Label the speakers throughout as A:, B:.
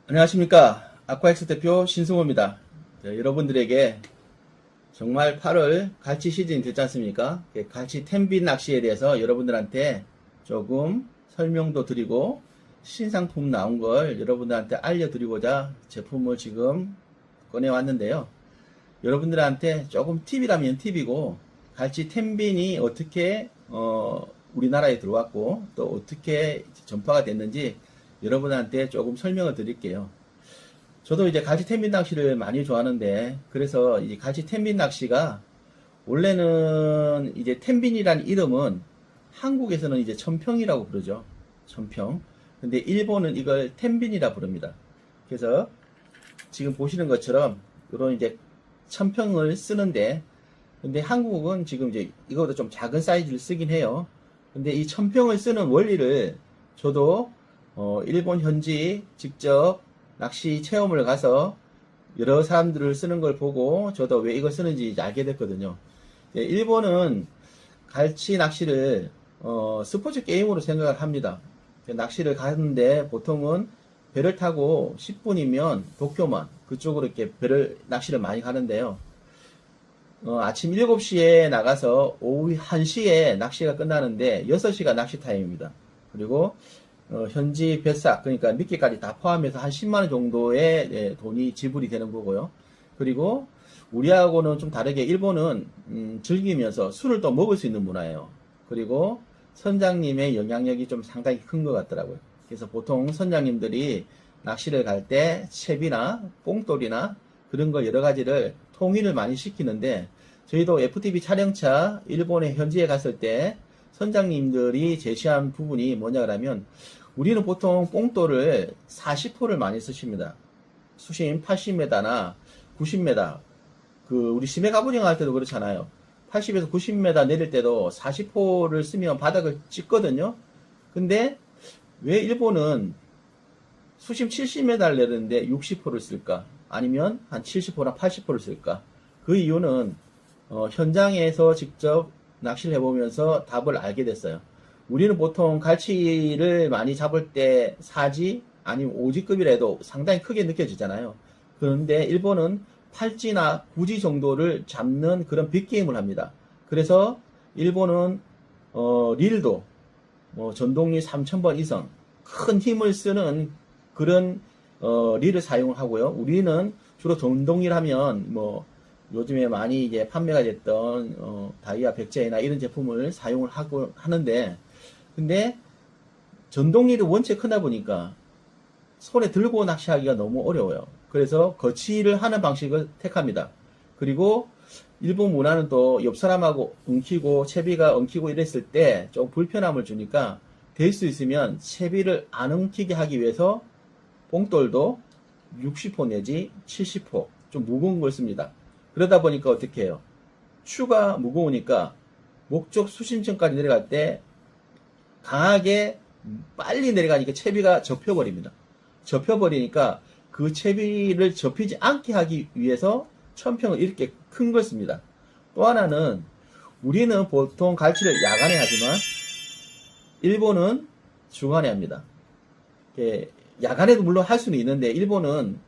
A: 안녕하십니까. 아쿠아엑스 대표 신승호입니다. 여러분들에게 정말 8월 갈치 시즌이 됐지 않습니까? 갈치 텐빈 낚시에 대해서 여러분들한테 조금 설명도 드리고 신상품 나온 걸 여러분들한테 알려드리고자 제품을 지금 꺼내왔는데요. 여러분들한테 조금 팁이라면 팁이고, 갈치 텐빈이 어떻게 우리나라에 들어왔고 또 어떻게 전파가 됐는지 여러분한테 조금 설명을 드릴게요. 저도 이제 갈치 텐빈 낚시를 많이 좋아하는데, 그래서 이 갈치 텐빈 낚시가 원래는 이제 텐빈이라는 이름은 한국에서는 이제 천평이라고 부르죠. 천평. 근데 일본은 이걸 텐빈이라 부릅니다. 그래서 지금 보시는 것처럼 이런 이제 천평을 쓰는데, 근데 한국은 지금 이제 이거보다 좀 작은 사이즈를 쓰긴 해요. 근데 이 천평을 쓰는 원리를 저도 일본 현지 직접 낚시 체험을 가서 여러 사람들을 쓰는 걸 보고 저도 왜 이걸 쓰는지 이제 알게 됐거든요. 일본은 갈치 낚시를 스포츠 게임으로 생각을 합니다. 낚시를 가는데 보통은 배를 타고 10분이면 도쿄만 그쪽으로 이렇게 낚시를 많이 가는데요. 아침 7시에 나가서 오후 1시에 낚시가 끝나는데 6시가 낚시 타임입니다. 그리고 현지 배삭, 그러니까 미끼까지 다 포함해서 한 10만원 정도의 돈이 지불이 되는 거고요. 그리고 우리하고는 좀 다르게 일본은 즐기면서 술을 또 먹을 수 있는 문화예요. 그리고 선장님의 영향력이 좀 상당히 큰 것 같더라고요. 그래서 보통 선장님들이 낚시를 갈 때 채비나 뽕돌이나 그런 거 여러 가지를 통일을 많이 시키는데, 저희도 FTV 촬영차 일본에 현지에 갔을 때 선장님들이 제시한 부분이 뭐냐 그러면, 우리는 보통 뽕돌을 40호를 많이 쓰십니다. 수심 80m나 90m. 우리 심해 가부ring 할 때도 그렇잖아요. 80에서 90m 내릴 때도 40호를 쓰면 바닥을 찍거든요. 근데 왜 일본은 수심 70m를 내리는데 60호를 쓸까? 아니면 한 70호나 80호를 쓸까? 그 이유는 현장에서 직접 낚시를 해보면서 답을 알게 됐어요. 우리는 보통 갈치를 많이 잡을 때 4지 아니면 5지급이라도 상당히 크게 느껴지잖아요. 그런데 일본은 8지나 9지 정도를 잡는 그런 빅게임을 합니다. 그래서 일본은 릴도 전동릴 3000번 이상 큰 힘을 쓰는 그런 릴을 사용을 하고요. 우리는 주로 전동릴 하면 요즘에 많이 이제 판매가 됐던 다이아 백제나 이런 제품을 사용을 하는데, 근데 전동릴이 원체 크다 보니까 손에 들고 낚시하기가 너무 어려워요. 그래서 거치를 하는 방식을 택합니다. 그리고 일본 문화는 또 옆 사람하고 엉키고 채비가 엉키고 이랬을 때 좀 불편함을 주니까 될 수 있으면 채비를 안 엉키게 하기 위해서 뽕돌도 60호 내지 70호 좀 무거운 걸 씁니다. 그러다 보니까 어떻게 해요? 추가 무거우니까 목적 수심층까지 내려갈 때 강하게 빨리 내려가니까 채비가 접혀버립니다. 접혀버리니까 그 채비를 접히지 않게 하기 위해서 천평을 이렇게 큰 걸 씁니다. 또 하나는, 우리는 보통 갈치를 야간에 하지만 일본은 주간에 합니다. 야간에도 물론 할 수는 있는데 일본은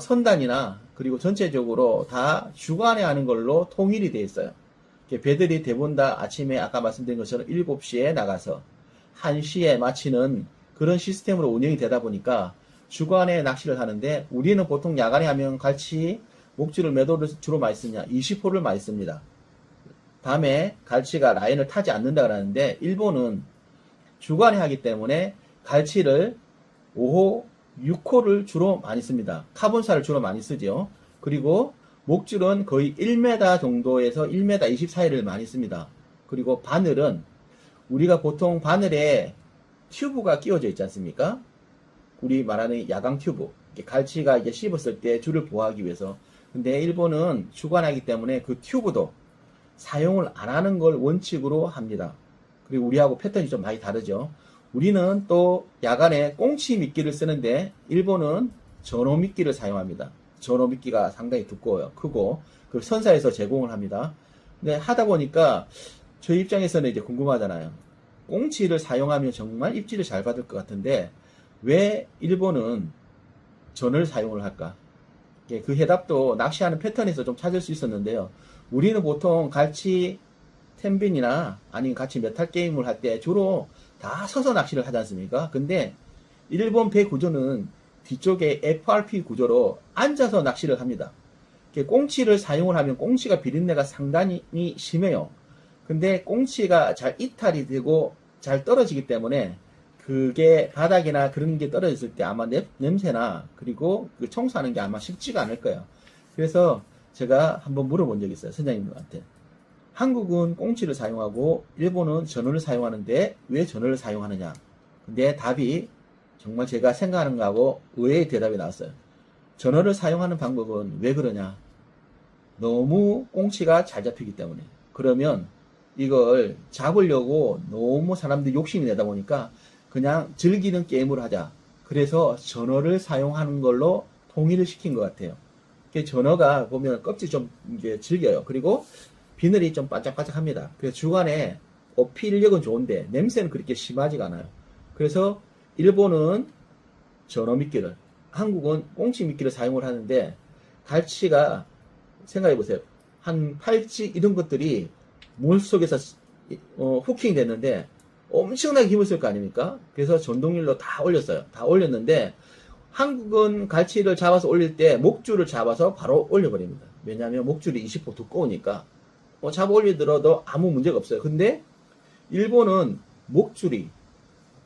A: 선단이나 그리고 전체적으로 다 주간에 하는 걸로 통일이 되어 있어요. 배들이 대부분 다 아침에 아까 말씀드린 것처럼 7시에 나가서 1시에 마치는 그런 시스템으로 운영이 되다 보니까 주간에 낚시를 하는데, 우리는 보통 야간에 하면 갈치 목줄을 몇 호를 주로 많이 쓰냐? 20호를 많이 씁니다. 밤에 갈치가 라인을 타지 않는다 그러는데, 일본은 주간에 하기 때문에 갈치를 5호, 6호를 주로 많이 씁니다. 카본사를 주로 많이 쓰죠. 그리고 목줄은 거의 1m 정도에서 1m 20 사이를 많이 씁니다. 그리고 바늘은 우리가 보통 바늘에 튜브가 끼워져 있지 않습니까? 우리 말하는 야광 튜브. 갈치가 이제 씹었을 때 줄을 보호하기 위해서. 근데 일본은 주관하기 때문에 그 튜브도 사용을 안 하는 걸 원칙으로 합니다. 그리고 우리하고 패턴이 좀 많이 다르죠. 우리는 또 야간에 꽁치 미끼를 쓰는데 일본은 전호 미끼를 사용합니다. 전호 미끼가 상당히 두꺼워요. 크고 그 선사에서 제공을 합니다. 근데 하다 보니까 저희 입장에서는 이제 궁금하잖아요. 꽁치를 사용하면 정말 입질을 잘 받을 것 같은데 왜 일본은 전을 사용을 할까? 예, 그 해답도 낚시하는 패턴에서 좀 찾을 수 있었는데요. 우리는 보통 갈치 텐빈이나 아니면 같이 메탈 게임을 할 때 주로 다 서서 낚시를 하지 않습니까? 근데 일본 배 구조는 뒤쪽에 FRP 구조로 앉아서 낚시를 합니다. 꽁치를 사용을 하면 꽁치가 비린내가 상당히 심해요. 근데 꽁치가 잘 이탈이 되고 잘 떨어지기 때문에 그게 바닥이나 그런 게 떨어졌을 때 아마 냄새나 그리고 그 청소하는 게 아마 쉽지가 않을 거예요. 그래서 제가 한번 물어본 적이 있어요. 선장님한테. 한국은 꽁치를 사용하고 일본은 전어를 사용하는데 왜 전어를 사용하느냐? 근데 답이 정말 제가 생각하는 거하고 의외의 대답이 나왔어요. 전어를 사용하는 방법은 왜 그러냐? 너무 꽁치가 잘 잡히기 때문에. 그러면 이걸 잡으려고 너무 사람들이 욕심이 내다 보니까 그냥 즐기는 게임을 하자. 그래서 전어를 사용하는 걸로 통일을 시킨 것 같아요. 전어가 보면 껍질 좀 이제 질겨요. 그리고 비늘이 좀 반짝반짝합니다. 그래서 주간에 어필력은 좋은데 냄새는 그렇게 심하지가 않아요. 그래서 일본은 전어 미끼를, 한국은 꽁치 미끼를 사용을 하는데 갈치가 생각해보세요. 한 팔찌 이런 것들이 물속에서 후킹 됐는데 엄청나게 힘을 쓸 거 아닙니까? 그래서 전동릴로 다 올렸어요. 다 올렸는데 한국은 갈치를 잡아서 올릴 때 목줄을 잡아서 바로 올려버립니다. 왜냐하면 목줄이 20호 두꺼우니까 잡아 올리더라도 아무 문제가 없어요. 근데 일본은 목줄이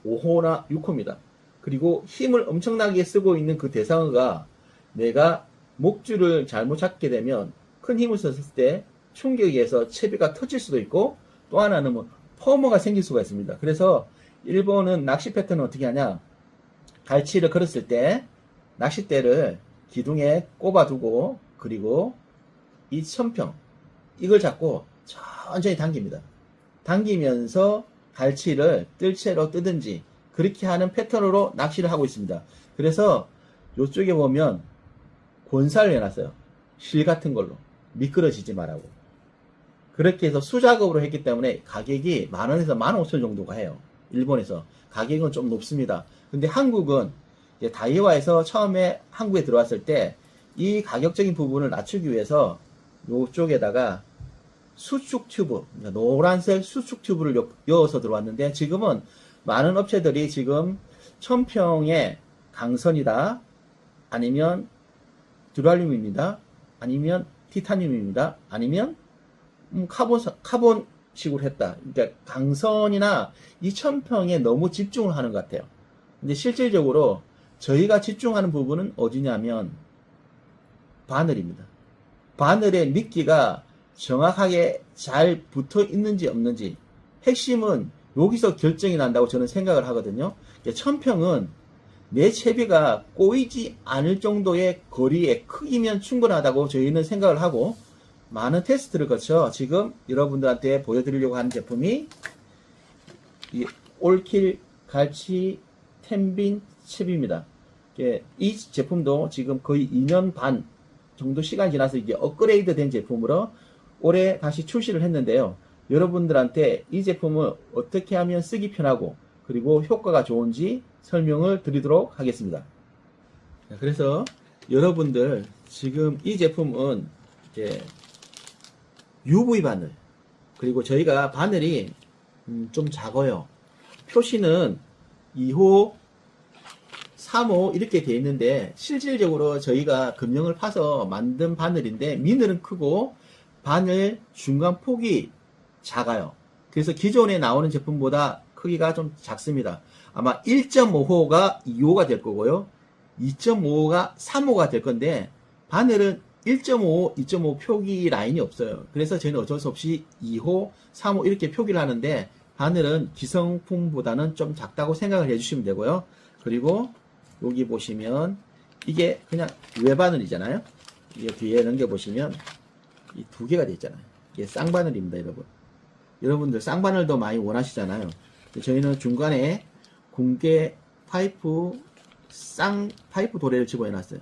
A: 5호나 6호입니다. 그리고 힘을 엄청나게 쓰고 있는 그 대상어가 내가 목줄을 잘못 잡게 되면 큰 힘을 썼을 때 충격에 의해서 채비가 터질 수도 있고 또 하나는 뭐 퍼머가 생길 수가 있습니다. 그래서 일본은 낚시 패턴은 어떻게 하냐? 갈치를 걸었을 때 낚싯대를 기둥에 꼽아두고 그리고 이 천평 이걸 잡고 천천히 당깁니다. 당기면서 갈치를 뜰채로 뜨든지 그렇게 하는 패턴으로 낚시를 하고 있습니다. 그래서 이쪽에 보면 권사를 해놨어요. 실 같은 걸로 미끄러지지 말라고. 그렇게 해서 수작업으로 했기 때문에 가격이 10,000원에서 15,000원 정도가 해요. 일본에서 가격은 좀 높습니다. 근데 한국은 이제 다이와에서 처음에 한국에 들어왔을 때 이 가격적인 부분을 낮추기 위해서 이쪽에다가 수축 튜브, 노란색 수축 튜브를 넣어서 들어왔는데 지금은 많은 업체들이 지금 천평에 강선이다, 아니면 듀랄륨입니다, 아니면 티타늄입니다, 아니면 카본식으로 했다. 그러니까 강선이나 이 천평에 너무 집중을 하는 것 같아요. 근데 실질적으로 저희가 집중하는 부분은 어디냐면 바늘입니다. 바늘의 미끼가 정확하게 잘 붙어 있는지 없는지 핵심은 여기서 결정이 난다고 저는 생각을 하거든요. 천평은 내 채비가 꼬이지 않을 정도의 거리의 크기면 충분하다고 저희는 생각을 하고 많은 테스트를 거쳐 지금 여러분들한테 보여드리려고 하는 제품이 이 올킬 갈치 텐빈 채비입니다. 이 제품도 지금 거의 2년 반 정도 시간이 지나서 이게 업그레이드 된 제품으로 올해 다시 출시를 했는데요. 여러분들한테 이 제품을 어떻게 하면 쓰기 편하고 그리고 효과가 좋은지 설명을 드리도록 하겠습니다. 그래서 여러분들 지금 이 제품은 이제 UV 바늘, 그리고 저희가 바늘이 좀 작아요. 표시는 2호, 3호 이렇게 되어 있는데 실질적으로 저희가 금형을 파서 만든 바늘인데 미늘은 크고 바늘 중간 폭이 작아요. 그래서 기존에 나오는 제품보다 크기가 좀 작습니다. 아마 1.5호가 2호가 될 거고요. 2.5호가 3호가 될 건데 바늘은 1.5, 2.5 표기 라인이 없어요. 그래서 저희는 어쩔 수 없이 2호, 3호 이렇게 표기를 하는데 바늘은 기성품보다는 좀 작다고 생각을 해주시면 되고요. 그리고 여기 보시면 이게 그냥 외바늘이잖아요. 이게 뒤에 넘겨보시면 이 두 개가 되어 있잖아요. 이게 쌍바늘입니다, 여러분. 여러분들 쌍바늘도 많이 원하시잖아요. 저희는 중간에 공개 파이프, 파이프 도래를 집어넣었어요.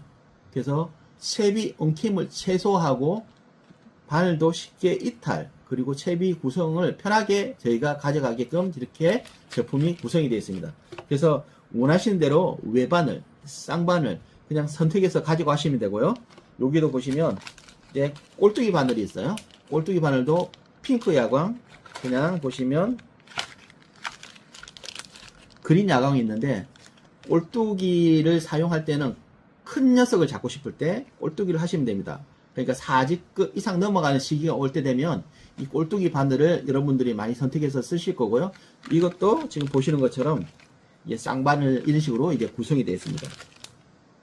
A: 그래서 채비 엉킴을 최소화하고 바늘도 쉽게 이탈, 그리고 채비 구성을 편하게 저희가 가져가게끔 이렇게 제품이 구성이 되어 있습니다. 그래서 원하시는 대로 외바늘, 쌍바늘, 그냥 선택해서 가지고 가시면 되고요. 여기도 보시면 이제 꼴뚜기 바늘이 있어요. 꼴뚜기 바늘도 핑크 야광, 그냥 보시면 그린 야광이 있는데, 꼴뚜기를 사용할 때는 큰 녀석을 잡고 싶을 때 꼴뚜기를 하시면 됩니다. 그러니까 4지급 이상 넘어가는 시기가 올 때 되면 이 꼴뚜기 바늘을 여러분들이 많이 선택해서 쓰실 거고요. 이것도 지금 보시는 것처럼 이게 쌍바늘 이런 식으로 이제 구성이 되어 있습니다.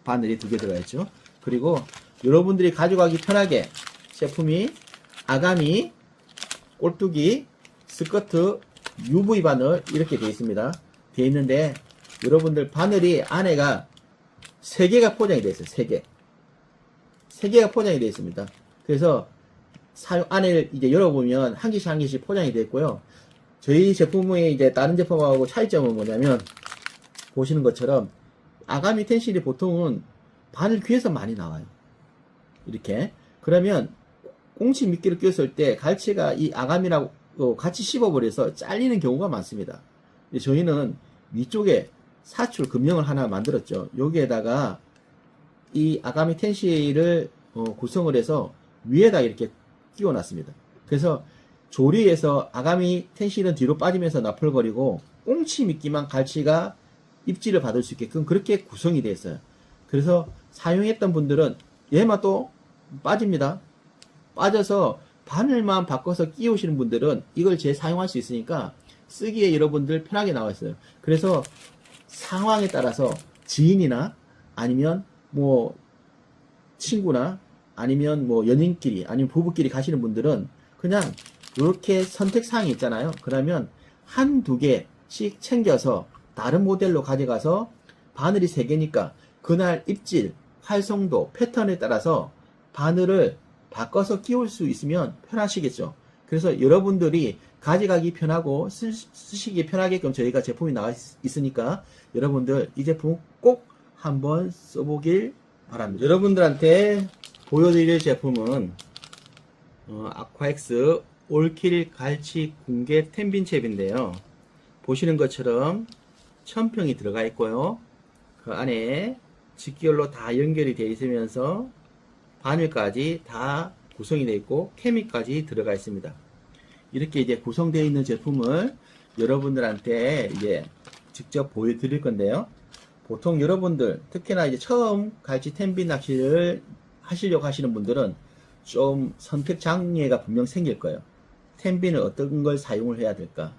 A: 바늘이 2개 들어가 있죠. 그리고 여러분들이 가져가기 편하게 제품이 아가미, 꼴뚜기, 스커트, UV 바늘 이렇게 되어 있습니다. 되어 있는데 여러분들 바늘이 안에가 3개가 포장이 되어 있어요. 3개. 3개가 포장이 되어 있습니다. 그래서 안을 이제 열어보면 한 개씩 한 개씩 포장이 되어 있고요. 저희 제품의 이제 다른 제품하고 차이점은 뭐냐면, 보시는 것처럼 아가미 텐실이 보통은 바늘 귀에서 많이 나와요. 이렇게. 그러면 꽁치 미끼를 끼웠을 때 갈치가 이 아가미라고 같이 씹어버려서 잘리는 경우가 많습니다. 저희는 위쪽에 사출 금형을 하나 만들었죠. 여기에다가 이 아가미 텐실을 구성을 해서 위에다 이렇게 끼워놨습니다. 그래서 조리에서 아가미 텐실은 뒤로 빠지면서 나풀거리고 꽁치 미끼만 갈치가 입질을 받을 수 있게끔 그렇게 구성이 되어 있어요. 그래서 사용했던 분들은 얘만 또 빠집니다. 빠져서 바늘만 바꿔서 끼우시는 분들은 이걸 재사용할 수 있으니까 쓰기에 여러분들 편하게 나와 있어요. 그래서 상황에 따라서 지인이나 아니면 뭐 친구나 아니면 뭐 연인끼리 아니면 부부끼리 가시는 분들은 그냥 이렇게 선택사항이 있잖아요. 그러면 한두 개씩 챙겨서 다른 모델로 가져가서 바늘이 3개니까 그날 입질, 활성도, 패턴에 따라서 바늘을 바꿔서 끼울 수 있으면 편하시겠죠. 그래서 여러분들이 가져가기 편하고 쓰시기 편하게끔 저희가 제품이 나와 있으니까 여러분들 이 제품 꼭 한번 써보길 바랍니다. 여러분들한테 보여드릴 제품은 아쿠아엑스 올킬 갈치 궁계 텐빈cep인데요. 보시는 것처럼 천평이 들어가 있고요. 그 안에 직결로 다 연결이 되어 있으면서 바늘까지 다 구성이 되어 있고 케미까지 들어가 있습니다. 이렇게 이제 구성되어 있는 제품을 여러분들한테 이제 직접 보여드릴 건데요. 보통 여러분들 특히나 이제 처음 갈치 텐빈 낚시를 하시려고 하시는 분들은 좀 선택 장애가 분명 생길 거예요. 텐빈을 어떤 걸 사용을 해야 될까?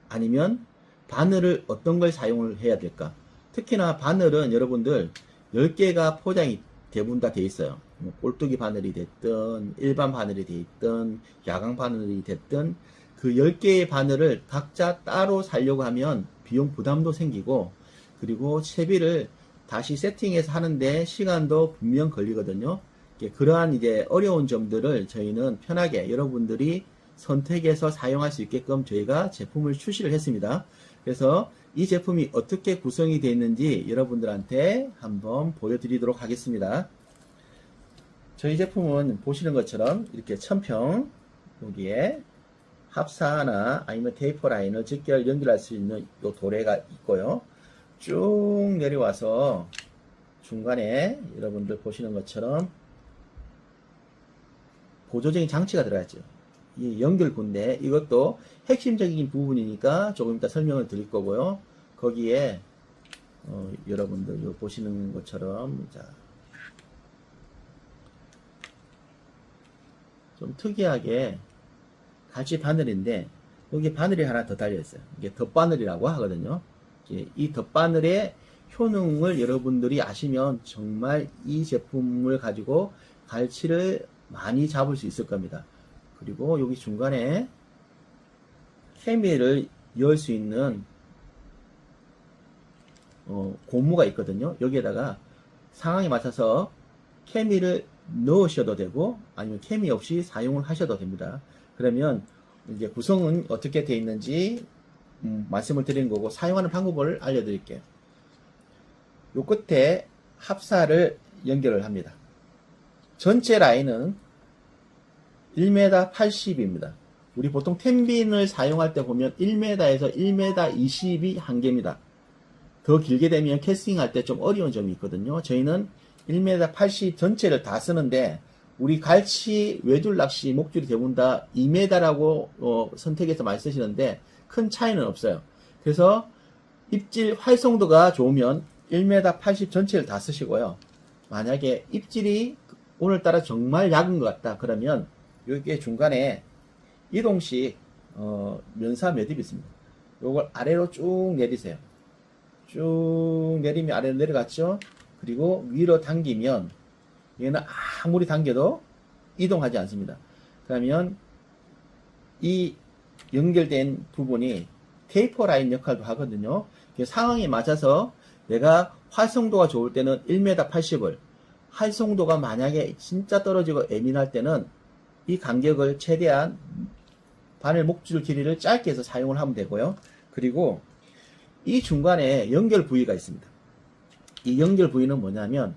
A: 아니면 바늘을 어떤 걸 사용을 해야 될까? 특히나 바늘은 여러분들 10개가 포장이 대부분 다 돼 있어요. 뭐 꼴뚜기 바늘이 됐든 일반 바늘이 돼 있든 야광 바늘이 됐든 그 10개의 바늘을 각자 따로 사려고 하면 비용 부담도 생기고, 그리고 채비를 다시 세팅해서 하는데 시간도 분명 걸리거든요. 그러한 이제 어려운 점들을 저희는 편하게 여러분들이 선택해서 사용할 수 있게끔 저희가 제품을 출시를 했습니다. 그래서 이 제품이 어떻게 구성이 되어 있는지 여러분들한테 한번 보여드리도록 하겠습니다. 저희 제품은 보시는 것처럼 이렇게 천평, 여기에 합사나 아니면 테이퍼 라인을 직결 연결할 수 있는 요 도래가 있고요. 쭉 내려와서 중간에 여러분들 보시는 것처럼 보조적인 장치가 들어갔죠. 이 연결군데 이것도 핵심적인 부분이니까 조금 이따 설명을 드릴 거고요. 거기에 여러분들 요 보시는 것처럼 자, 좀 특이하게 갈치 바늘인데 여기 바늘이 하나 더 달려 있어요. 이게 덧바늘이라고 하거든요. 이 덧바늘의 효능을 여러분들이 아시면 정말 이 제품을 가지고 갈치를 많이 잡을 수 있을 겁니다. 그리고 여기 중간에 케미를 열 수 있는 고무가 있거든요. 여기에다가 상황에 맞춰서 케미를 넣으셔도 되고 아니면 케미 없이 사용을 하셔도 됩니다. 그러면 이제 구성은 어떻게 되어 있는지 말씀을 드리는 거고 사용하는 방법을 알려드릴게요. 요 끝에 합사를 연결을 합니다. 전체 라인은 1m 80입니다. 우리 보통 텐빈을 사용할 때 보면 1m에서 1m 20이 한계입니다. 더 길게 되면 캐스팅할 때 좀 어려운 점이 있거든요. 저희는 1m 80 전체를 다 쓰는데 우리 갈치 외줄 낚시 목줄이 대부분 다 2m라고 선택해서 많이 쓰시는데 큰 차이는 없어요. 그래서 입질 활성도가 좋으면 1m 80 전체를 다 쓰시고요. 만약에 입질이 오늘따라 정말 약은 것 같다 그러면 여기에 중간에 이동식 면사 매듭이 있습니다. 요걸 아래로 쭉 내리세요. 쭉 내리면 아래로 내려갔죠. 그리고 위로 당기면 얘는 아무리 당겨도 이동하지 않습니다. 그러면 이 연결된 부분이 테이퍼 라인 역할도 하거든요. 상황에 맞춰서 내가 활성도가 좋을 때는 1m 80을, 활성도가 만약에 진짜 떨어지고 예민할 때는 이 간격을 최대한 바늘 목줄 길이를 짧게 해서 사용을 하면 되고요. 그리고 이 중간에 연결 부위가 있습니다. 이 연결 부위는 뭐냐면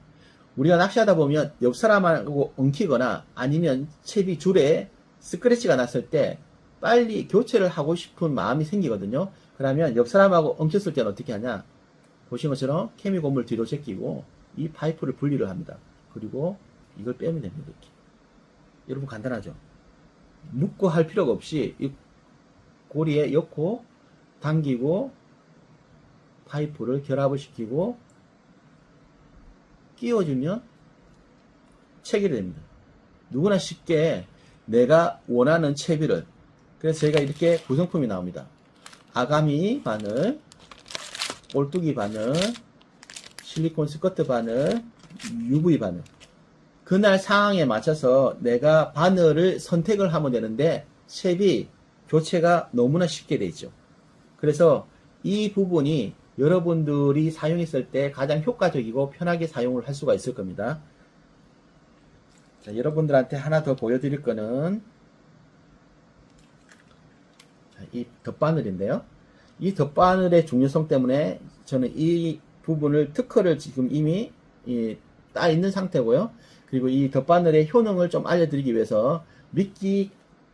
A: 우리가 낚시하다 보면 옆 사람하고 엉키거나 아니면 채비 줄에 스크래치가 났을 때 빨리 교체를 하고 싶은 마음이 생기거든요. 그러면 옆 사람하고 엉켰을 때는 어떻게 하냐? 보신 것처럼 케미 고무를 뒤로 제끼고 이 파이프를 분리를 합니다. 그리고 이걸 빼면 됩니다. 이렇게. 여러분 간단하죠? 묶고 할 필요가 없이 이 고리에 엮고 당기고 파이프를 결합을 시키고 끼워주면 체결이 됩니다. 누구나 쉽게 내가 원하는 채비를, 그래서 저희가 이렇게 구성품이 나옵니다. 아가미 바늘, 올뚜기 바늘, 실리콘 스커트 바늘, UV 바늘. 그날 상황에 맞춰서 내가 바늘을 선택을 하면 되는데 채비 교체가 너무나 쉽게 되어 있죠. 그래서 이 부분이 여러분들이 사용했을 때 가장 효과적이고 편하게 사용을 할 수가 있을 겁니다. 자, 여러분들한테 하나 더 보여드릴 거는 이 덧바늘인데요. 이 덧바늘의 중요성 때문에 저는 이 부분을 특허를 지금 이미 따 있는 상태고요. 그리고 이 덧바늘의 효능을 좀 알려드리기 위해서 미끼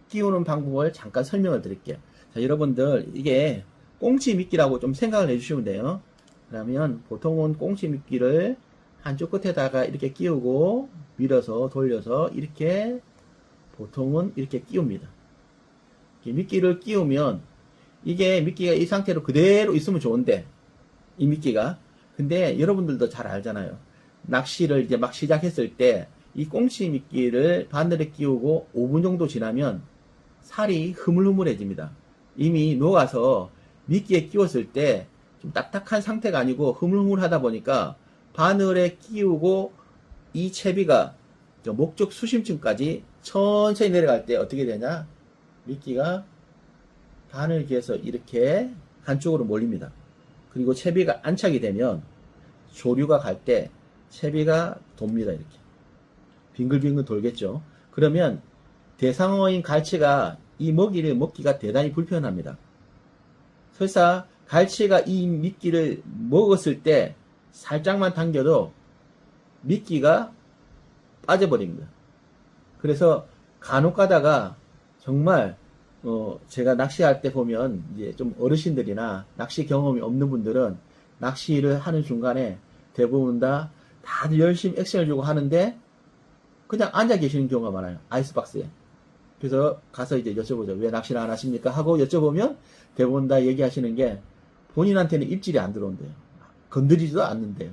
A: 끼우는 방법을 잠깐 설명을 드릴게요. 자, 여러분들 이게 꽁치 미끼라고 좀 생각을 해주시면 돼요. 그러면 보통은 꽁치 미끼를 한쪽 끝에다가 이렇게 끼우고 밀어서 돌려서 이렇게 보통은 이렇게 끼웁니다. 미끼를 끼우면 이게 미끼가 이 상태로 그대로 있으면 좋은데 이 미끼가 근데 여러분들도 잘 알잖아요. 낚시를 이제 막 시작했을 때 이 꽁치 미끼를 바늘에 끼우고 5분 정도 지나면 살이 흐물흐물해집니다. 이미 녹아서 미끼에 끼웠을 때 좀 딱딱한 상태가 아니고 흐물흐물하다 보니까 바늘에 끼우고 이 채비가 목적 수심층까지 천천히 내려갈 때 어떻게 되냐? 미끼가 바늘기에서 이렇게 한쪽으로 몰립니다. 그리고 채비가 안착이 되면 조류가 갈 때 채비가 돕니다. 이렇게 빙글빙글 돌겠죠. 그러면 대상어인 갈치가 이 먹이를 먹기가 대단히 불편합니다. 설사 갈치가 이 미끼를 먹었을 때 살짝만 당겨도 미끼가 빠져버립니다. 그래서 간혹 가다가 정말 제가 낚시할 때 보면 이제 좀 어르신들이나 낚시 경험이 없는 분들은 낚시를 하는 중간에 대부분 다들 열심히 액션을 주고 하는데 그냥 앉아 계시는 경우가 많아요. 아이스박스에. 그래서 가서 이제 여쭤보죠. 왜 낚시를 안 하십니까? 하고 여쭤보면 대부분 다 얘기하시는 게 본인한테는 입질이 안 들어온대요. 건드리지도 않는데요.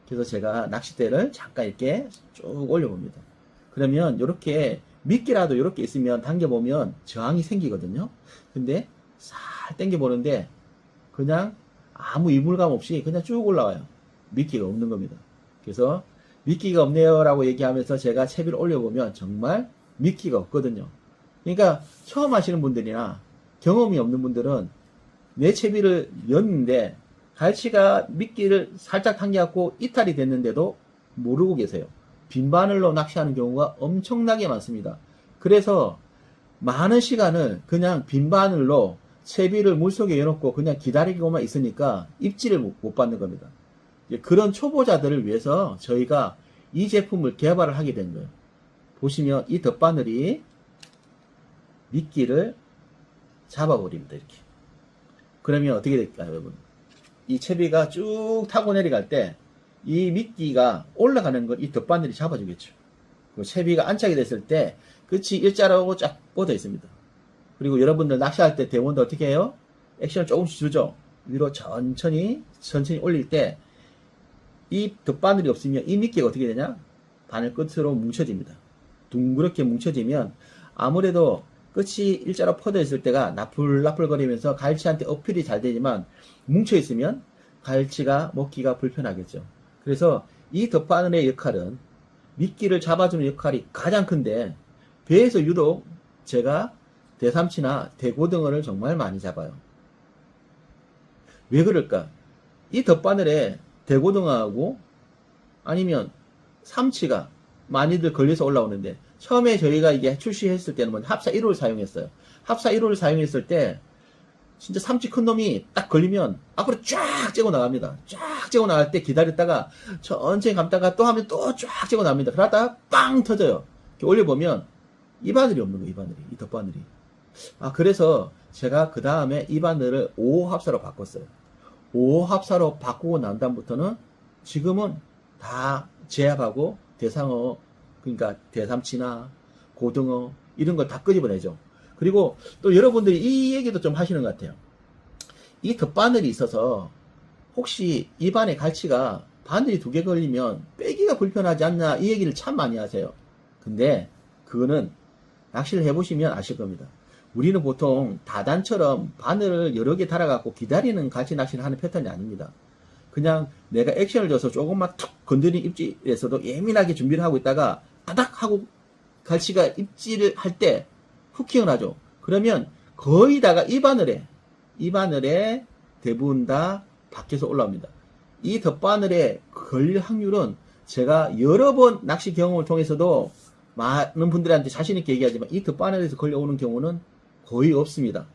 A: 그래서 제가 낚싯대를 잠깐 이렇게 쭉 올려봅니다. 그러면 이렇게 미끼라도 이렇게 있으면 당겨보면 저항이 생기거든요. 근데 살 당겨보는데 그냥 아무 이물감 없이 그냥 쭉 올라와요. 미끼가 없는 겁니다. 그래서 미끼가 없네요 라고 얘기하면서 제가 채비를 올려보면 정말 미끼가 없거든요. 그러니까 처음 하시는 분들이나 경험이 없는 분들은 내 채비를 였는데 갈치가 미끼를 살짝 당겨갖고 이탈이 됐는데도 모르고 계세요. 빈 바늘로 낚시하는 경우가 엄청나게 많습니다. 그래서 많은 시간을 그냥 빈 바늘로 채비를 물속에 넣어놓고 그냥 기다리고만 있으니까 입질을 못 받는 겁니다. 그런 초보자들을 위해서 저희가 이 제품을 개발을 하게 된 거예요. 보시면 이 덧바늘이 미끼를 잡아버립니다. 이렇게. 그러면 어떻게 될까요, 여러분? 이 채비가 쭉 타고 내려갈 때 이 미끼가 올라가는 걸 이 덧바늘이 잡아주겠죠. 그 채비가 안착이 됐을 때 끝이 일자로 쫙 뻗어 있습니다. 그리고 여러분들 낚시할 때 대원도 어떻게 해요? 액션을 조금씩 주죠. 위로 천천히 올릴 때 이 덧바늘이 없으면 이 미끼가 어떻게 되냐? 바늘 끝으로 뭉쳐집니다. 둥그렇게 뭉쳐지면 아무래도 끝이 일자로 퍼져 있을 때가 나풀나풀거리면서 갈치한테 어필이 잘 되지만 뭉쳐 있으면 갈치가 먹기가 불편하겠죠. 그래서 이 덧바늘의 역할은 미끼를 잡아주는 역할이 가장 큰데 배에서 유독 제가 대삼치나 대고등어를 정말 많이 잡아요. 왜 그럴까? 이 덧바늘에 대고등어하고 아니면 삼치가 많이들 걸려서 올라오는데 처음에 저희가 이게 출시했을 때는 합사 1호를 사용했어요. 합사 1호를 사용했을 때 진짜 삼치 큰 놈이 딱 걸리면 앞으로 쫙 째고 나갑니다. 쫙 째고 나갈 때 기다렸다가 천천히 감다가 또 하면 또 쫙 째고 나갑니다. 그러다가 빵 터져요. 이렇게 올려보면 이 바늘이 없는 거예요. 이 바늘이. 이 덧바늘이. 그래서 제가 그 다음에 이 바늘을 5호 합사로 바꿨어요. 5호 합사로 바꾸고 난 다음부터는 지금은 다 제압하고 대상어, 그러니까 대삼치나 고등어 이런 걸 다 끄집어내죠. 그리고 또 여러분들이 이 얘기도 좀 하시는 것 같아요. 이 덧바늘이 있어서 혹시 입안에 갈치가 바늘이 2개 걸리면 빼기가 불편하지 않나 이 얘기를 참 많이 하세요. 근데 그거는 낚시를 해보시면 아실 겁니다. 우리는 보통 다단처럼 바늘을 여러 개 달아갖고 기다리는 갈치 낚시를 하는 패턴이 아닙니다. 그냥 내가 액션을 줘서 조금만 툭 건드린 입질에서도 예민하게 준비를 하고 있다가 따닥 하고 갈치가 입질을 할 때 후킹을 하죠. 그러면 거의 다가 이 바늘에 대부분 다 밖에서 올라옵니다. 이 덧바늘에 걸릴 확률은 제가 여러 번 낚시 경험을 통해서도 많은 분들한테 자신있게 얘기하지만 이 덧바늘에서 걸려오는 경우는 거의 없습니다.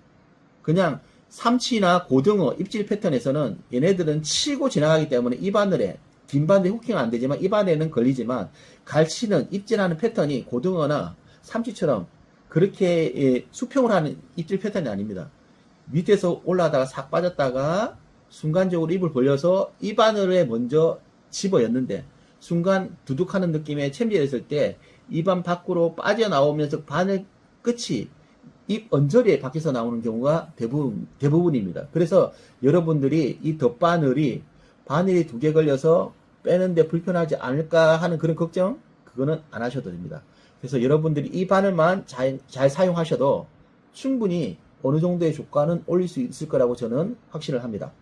A: 그냥 삼치나 고등어 입질 패턴에서는 얘네들은 치고 지나가기 때문에 이 바늘에 뒷바늘에 후킹은 안 되지만 이 바늘에는 걸리지만 갈치는 입질하는 패턴이 고등어나 삼치처럼 그렇게 수평을 하는 입질 패턴이 아닙니다. 밑에서 올라가다가 싹 빠졌다가 순간적으로 입을 벌려서 이 바늘에 먼저 집어였는데 순간 두둑하는 느낌에 챔질했을 때 입안 밖으로 빠져나오면서 바늘 끝이 입 언저리에 밖에서 나오는 경우가 대부분입니다. 그래서 여러분들이 이 덧바늘이 바늘이 2개 걸려서 빼는데 불편하지 않을까 하는 그런 걱정 그거는 안 하셔도 됩니다. 그래서 여러분들이 이 바늘만 잘 사용하셔도 충분히 어느 정도의 조과는 올릴 수 있을 거라고 저는 확신을 합니다.